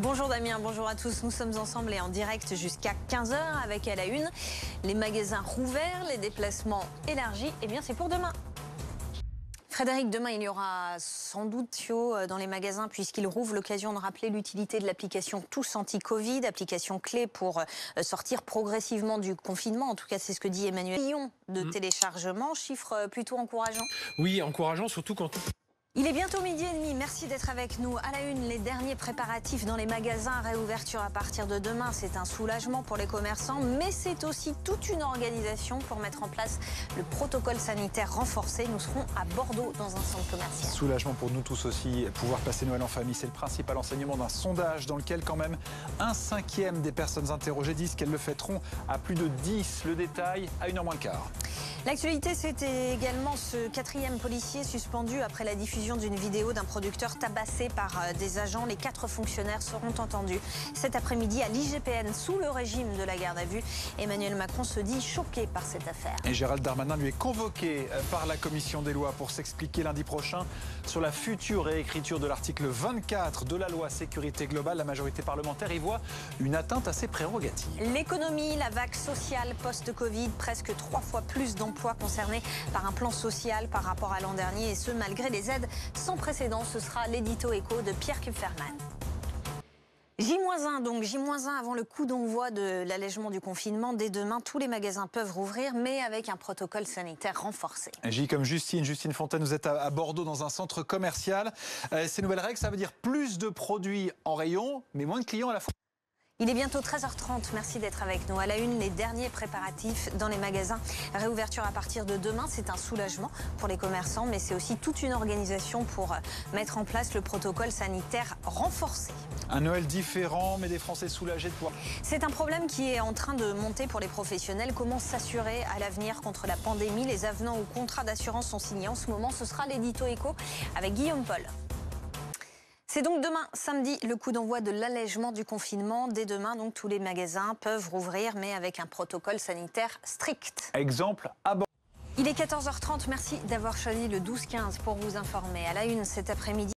Bonjour Damien, bonjour à tous. Nous sommes ensemble et en direct jusqu'à 15 h avec à la une les magasins rouverts, les déplacements élargis. Eh bien, c'est pour demain. Frédéric, demain, il y aura sans doute chaud dans les magasins puisqu'il rouvre, l'occasion de rappeler l'utilité de l'application Tous Anti-Covid, application clé pour sortir progressivement du confinement. En tout cas, c'est ce que dit Emmanuel. Millions de téléchargements, chiffre plutôt encourageant. Oui, encourageant, surtout quand... Il est bientôt 12h30, merci d'être avec nous. À la une, les derniers préparatifs dans les magasins, réouverture à partir de demain. C'est un soulagement pour les commerçants, mais c'est aussi toute une organisation pour mettre en place le protocole sanitaire renforcé. Nous serons à Bordeaux dans un centre commercial. Soulagement pour nous tous aussi, pouvoir passer Noël en famille. C'est le principal enseignement d'un sondage dans lequel quand même 1/5 des personnes interrogées disent qu'elles le fêteront à plus de 10. Le détail à 1h moins le quart. L'actualité, c'était également ce 4e policier suspendu après la diffusion d'une vidéo d'un producteur tabassé par des agents. Les 4 fonctionnaires seront entendus cet après-midi à l'IGPN sous le régime de la garde à vue. Emmanuel Macron se dit choqué par cette affaire. Et Gérald Darmanin lui est convoqué par la commission des lois pour s'expliquer lundi prochain sur la future réécriture de l'article 24 de la loi sécurité globale. La majorité parlementaire y voit une atteinte à ses prérogatives. L'économie, la vague sociale post-Covid, presque 3 fois plus d'emplois concernés par un plan social par rapport à l'an dernier, et ce malgré les aides sans précédent. Ce sera l'édito écho de Pierre Kupferman. J-1, donc J-1 avant le coup d'envoi de l'allègement du confinement. Dès demain, tous les magasins peuvent rouvrir, mais avec un protocole sanitaire renforcé. J comme Justine Fontaine, vous êtes à Bordeaux dans un centre commercial. Ces nouvelles règles, ça veut dire plus de produits en rayon, mais moins de clients à la fois. Il est bientôt 13h30, merci d'être avec nous. À la une, les derniers préparatifs dans les magasins. Réouverture à partir de demain, c'est un soulagement pour les commerçants, mais c'est aussi toute une organisation pour mettre en place le protocole sanitaire renforcé. Un Noël différent, mais des Français soulagés de pouvoir... C'est un problème qui est en train de monter pour les professionnels. Comment s'assurer à l'avenir contre la pandémie? Les avenants ou contrats d'assurance sont signés en ce moment. Ce sera l'édito écho avec Guillaume Paul. C'est donc demain, samedi, le coup d'envoi de l'allègement du confinement. Dès demain, donc, tous les magasins peuvent rouvrir, mais avec un protocole sanitaire strict. Exemple à Bordeaux. Il est 14h30, merci d'avoir choisi le 12-15 pour vous informer. À la une cet après-midi.